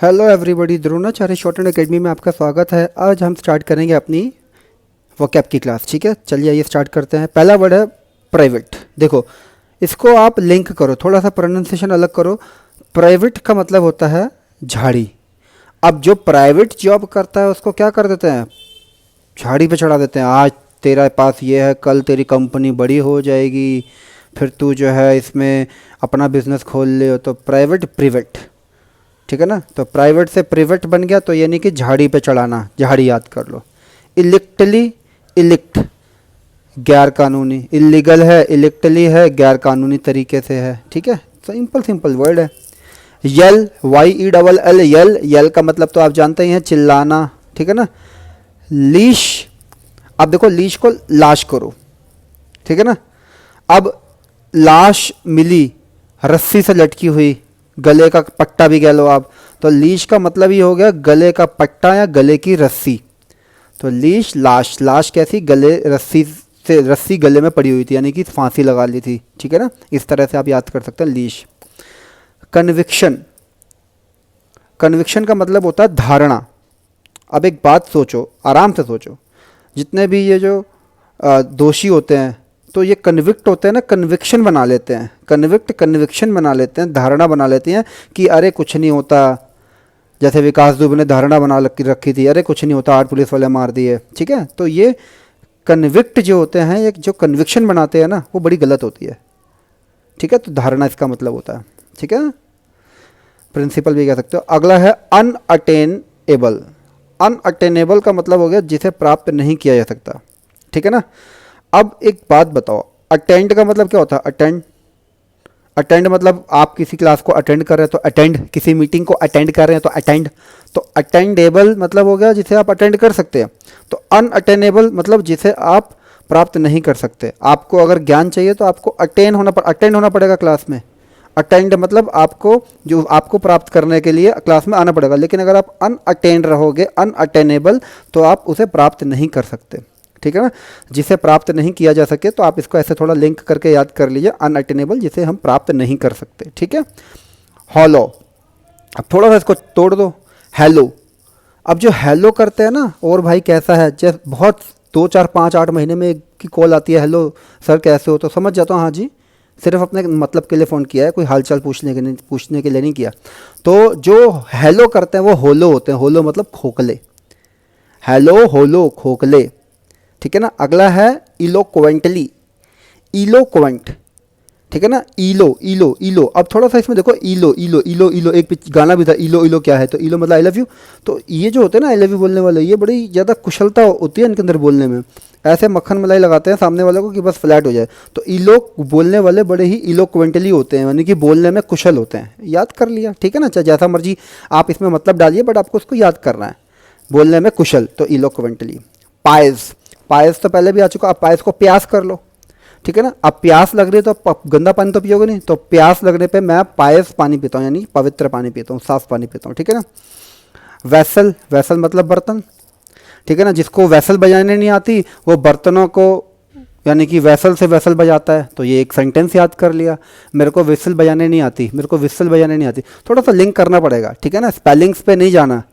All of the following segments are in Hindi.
Hello everybody, Dronacharya short and academy में आपका स्वागत है। आज हम स्टार्ट करेंगे अपनी वोकैब की क्लास। ठीक है, चलिए आइए स्टार्ट करते हैं। पहला वर्ड है प्राइवेट। देखो, इसको आप लिंक करो, थोड़ा सा प्रोनाउंसिएशन अलग करो। प्राइवेट का मतलब होता है झाड़ी। अब जो प्राइवेट जॉब करता है उसको क्या कर देते हैं, झाड़ी पे चढ़ा देते हैं। आज तेरा पास ये है, कल तेरी कंपनी बड़ी हो जाएगी, फिर तू जो है इसमें अपना बिजनेस खोल ले। तो प्राइवेट प्रिवेट, ठीक है ना। तो प्राइवेट से प्रिवेट बन गया, तो यानी कि झाड़ी पे चढ़ाना, झाड़ी याद कर लो। इलिक्टली, इलिक्ट गैर कानूनी, इलीगल है, इलिक्टली है, गैर कानूनी तरीके से है। ठीक है, सिंपल सिंपल वर्ड है। यल, YELL, यल, यल का मतलब तो आप जानते ही हैं, चिल्लाना। ठीक है ना। लीश, अब देखो लीश को लाश करो, ठीक है ना। अब लाश मिली रस्सी से लटकी हुई, गले का पट्टा भी कह लो आप, तो लीश का मतलब ही हो गया गले का पट्टा या गले की रस्सी। तो लीश, लाश, लाश कैसी, गले रस्सी से, रस्सी गले में पड़ी हुई थी, यानी कि फांसी लगा ली थी। ठीक है ना, इस तरह से आप याद कर सकते हैं लीश। कन्विक्शन, कन्विक्शन का मतलब होता है धारणा। अब एक बात सोचो, आराम से सोचो, जितने भी ये जो दोषी होते हैं तो ये कन्विक्ट होते हैं ना, कन्विक्शन बना लेते हैं, कन्विक्ट कन्विक्शन बना लेते हैं, धारणा बना लेते हैं कि अरे कुछ नहीं होता। जैसे विकास दुबे ने धारणा बना रखी थी, अरे कुछ नहीं होता, 8 पुलिस वाले मार दिए। ठीक है, तो ये कन्विक्ट जो होते हैं, एक जो कन्विक्शन बनाते हैं ना, वो बड़ी गलत होती है। ठीक है, तो धारणा इसका मतलब होता है। ठीक है, प्रिंसिपल भी कह सकते हो। अगला है अनअटेनेबल। अनअटेनेबल का मतलब हो गया जिसे प्राप्त नहीं किया जा सकता। ठीक है ना। अब एक बात बताओ, अटेंड का मतलब क्या होता है, अटेंड। अटेंड मतलब आप किसी क्लास को अटेंड कर रहे हैं तो अटेंड, किसी मीटिंग को अटेंड कर रहे हैं तो अटेंड। तो अटेंडेबल मतलब हो गया जिसे आप अटेंड कर सकते हैं। तो अनअटेनेबल मतलब जिसे आप प्राप्त नहीं कर सकते। आपको अगर ज्ञान चाहिए तो आपको अटेंड होना पड़ेगा क्लास में। अटेंड मतलब आपको, जो आपको प्राप्त करने के लिए क्लास में आना पड़ेगा। लेकिन अगर आप अनअटेंड रहोगे, अनअटेनेबल, तो आप उसे प्राप्त नहीं कर सकते। ठीक है ना, जिसे प्राप्त नहीं किया जा सके, तो आप इसको ऐसे थोड़ा लिंक करके याद कर लीजिए, अनअटेनेबल जिसे हम प्राप्त नहीं कर सकते। ठीक है। हॉलो, अब थोड़ा सा इसको तोड़ दो। हेलो, अब जो हेलो करते हैं ना, और भाई कैसा है, जैसे बहुत 2 4 5 8 महीने में एक की कॉल आती है, हेलो सर कैसे हो, तो समझ जाता हूँ हाँ जी, सिर्फ अपने मतलब के लिए फ़ोन किया है, कोई हालचाल पूछने के लिए नहीं किया। तो जो हेलो करते हैं वो होलो होते हैं। होलो मतलब खोखले, हेलो होलो खोखले। ठीक है ना। अगला है इलोक्वेंटली, इलोक्वेंट। ठीक है ना, इलो इलो इलो। अब थोड़ा सा इसमें देखो, इलो इलो इलो इलो, एक गाना भी था, इलो इलो क्या है, तो इलो मतलब आई लव यू। तो ये जो होते हैं ना आई लव यू बोलने वाले, ये बड़ी ज़्यादा कुशलता होती है इनके अंदर बोलने में। ऐसे मक्खन मलाई लगाते हैं सामने वाले को कि बस फ्लैट हो जाए। तो इलो बोलने वाले बड़े ही इलोक्वेंटली होते हैं, यानी कि बोलने में कुशल होते हैं। याद कर लिया, ठीक है ना। चाहे जैसा मर्जी आप इसमें मतलब डालिए, बट आपको उसको याद करना है, बोलने में कुशल, तो इलोक्वेंटली। पायस, पायस तो पहले भी आ चुका। अब पायस को प्यास कर लो। ठीक है ना। अब प्यास लग रही है तो गंदा पानी तो पियोगे नहीं, तो प्यास लगने पे मैं पायस पानी पीता हूँ, यानी पवित्र पानी पीता हूँ, साफ पानी पीता हूँ। ठीक है ना। वैसल, वैसल मतलब बर्तन। ठीक है ना, जिसको वैसल बजाने नहीं आती वो बर्तनों को, यानी कि वैसल से वैसल बजाता है। तो ये एक सेंटेंस याद कर लिया, मेरे को विसल बजाने नहीं आती, मेरे को विसल बजाने नहीं आती। थोड़ा सा लिंक करना पड़ेगा, ठीक है ना, स्पेलिंग्स पे नहीं जाना,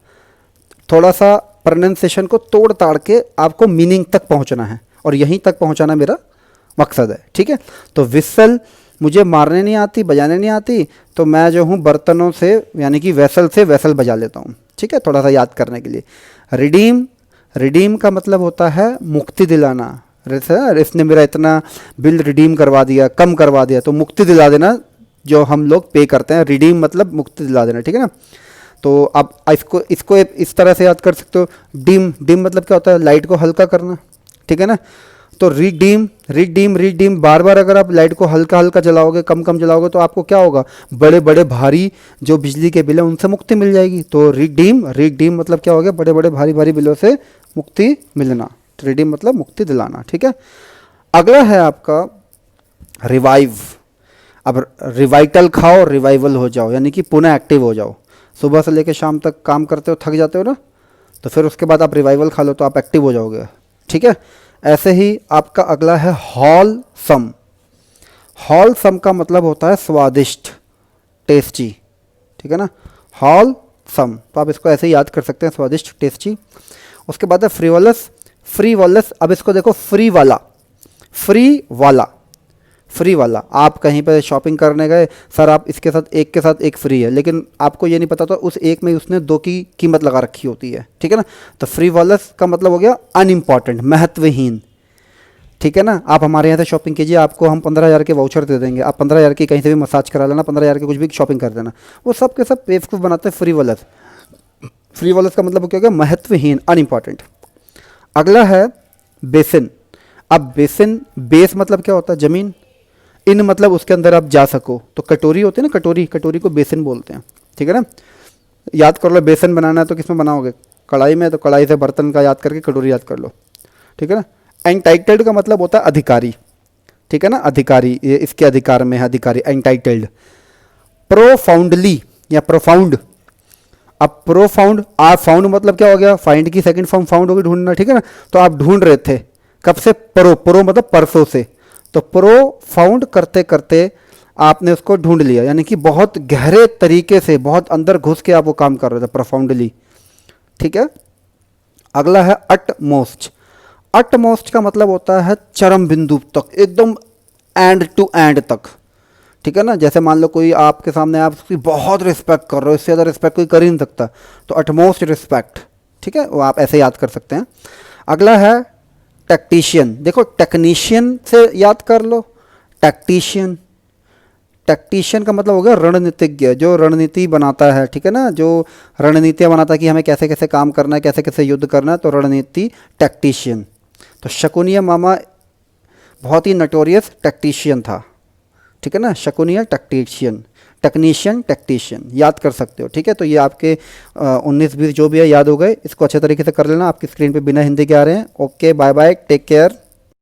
थोड़ा सा प्रोनाउंसिएशन को तोड़ ताड़ के आपको मीनिंग तक पहुंचना है, और यहीं तक पहुंचाना मेरा मकसद है। ठीक है। तो विसल मुझे मारने नहीं आती, बजाने नहीं आती, तो मैं जो हूँ बर्तनों से, यानी कि वैसल से वैसल बजा लेता हूँ। ठीक है, थोड़ा सा याद करने के लिए। रिडीम, रिडीम का मतलब होता है मुक्ति दिलाना। सर इसने मेरा इतना बिल रिडीम करवा दिया, कम करवा दिया, तो मुक्ति दिला देना, जो हम लोग पे करते हैं। रिडीम मतलब मुक्ति दिला देना। ठीक है ना। तो आप इसको इसको इस तरह से याद कर सकते हो। डिम, डिम मतलब क्या होता है, लाइट को हल्का करना। ठीक है ना। तो रिडीम, रिडीम, रिडीम, बार बार अगर आप लाइट को हल्का हल्का जलाओगे, कम कम जलाओगे, तो आपको क्या होगा, बड़े बड़े भारी जो बिजली के बिल हैं उनसे मुक्ति मिल जाएगी। तो रिडीम, रिडीम मतलब क्या हो गया, बड़े बड़े भारी भारी बिलों से मुक्ति मिलना। रिडीम मतलब मुक्ति दिलाना। ठीक है। अगला है आपका रिवाइव। अब रिवाइटल खाओ, रिवाइवल हो जाओ, यानी कि पुनः एक्टिव हो जाओ। सुबह से लेकर शाम तक काम करते हो, थक जाते हो ना, तो फिर उसके बाद आप रिवाइवल खा लो तो आप एक्टिव हो जाओगे। ठीक है। ऐसे ही आपका अगला है हॉलसम। हॉलसम का मतलब होता है स्वादिष्ट, टेस्टी। ठीक है ना। हॉलसम सम, तो आप इसको ऐसे ही याद कर सकते हैं, स्वादिष्ट, टेस्टी। उसके बाद है फ्रीवॉलस, फ्रीवॉलस, अब इसको देखो, फ्री वाला, फ्री वाला, फ्री वाला। आप कहीं पर शॉपिंग करने गए, सर आप इसके साथ एक फ्री है, लेकिन आपको ये नहीं पता था उस एक में उसने 2 की कीमत लगा रखी होती है, ठीक है ना। तो फ्रीवॉलस का मतलब हो गया अनइम्पॉर्टेंट, महत्वहीन, ठीक है ना। आप हमारे यहाँ से शॉपिंग कीजिए, आपको हम 15,000 के वाउचर दे देंगे, आप 15,000 की कहीं से भी मसाज करा लेना, 15,000 की कुछ भी शॉपिंग कर देना, वो सब के सब बेवकूफ़ बनाते हैं फ्रीवॉलस। फ्रीवॉलस का मतलब क्या हो गया, महत्वहीन, अनइम्पॉर्टेंट। अगला है बेसिन। अब बेसिन, बेस मतलब क्या होता है, ज़मीन, इन मतलब उसके अंदर आप जा सको, तो कटोरी होती है ना, कटोरी, कटोरी को बेसिन बोलते हैं, ठीक है ना। याद कर लो, बेसन बनाना है तो किस में बनाओगे, कढ़ाई में, तो कढ़ाई से बर्तन का याद करके कटोरी याद कर लो, ठीक है ना। एंटाइटल्ड का मतलब होता है अधिकारी, ठीक है ना, अधिकारी, ये इसके अधिकार में है अधिकारी, एंटाइटल्ड। प्रोफाउंडली या प्रोफाउंड, अब प्रोफाउंड, आप फाउंड मतलब क्या हो गया, फाइंड की सेकंड फॉर्म फाउंड होगी, ढूंढना, ठीक है ना। तो आप ढूंढ रहे थे कब से, प्रो मतलब परसों से, तो प्रोफाउंड करते करते आपने उसको ढूंढ लिया, यानी कि बहुत गहरे तरीके से, बहुत अंदर घुस के आप वो काम कर रहे थे, प्रोफाउंडली, ठीक है। अगला है अटमोस्ट। अटमोस्ट का मतलब होता है चरम बिंदु तक, एकदम एंड टू एंड तक, ठीक है ना। जैसे मान लो कोई आपके सामने, आप उसकी बहुत रिस्पेक्ट कर रहे हो, इससे ज़्यादा रिस्पेक्ट कोई कर ही नहीं सकता, तो अटमोस्ट रिस्पेक्ट, ठीक है, वो आप ऐसे याद कर सकते हैं। अगला है टैक्टिशियन। देखो टेक्नीशियन से याद कर लो, टैक्टिशियन, टैक्टिशियन का मतलब हो गया रणनीतिज्ञ, जो रणनीति बनाता है, ठीक है ना, जो रणनीतियाँ बनाता है कि हमें कैसे कैसे काम करना है, कैसे कैसे युद्ध करना है, तो रणनीति, टैक्टिशियन। तो शकुनिया मामा बहुत ही नटोरियस टैक्टिशियन था, ठीक है ना, शकुनिया टैक्टिशियन, टेक्नीशियन, टैक्टिशियन, याद कर सकते हो, ठीक है। तो ये आपके 19-20 जो भी है याद हो गए, इसको अच्छे तरीके से कर लेना। आपकी स्क्रीन पे बिना हिंदी के आ रहे हैं। Okay, bye bye, take care.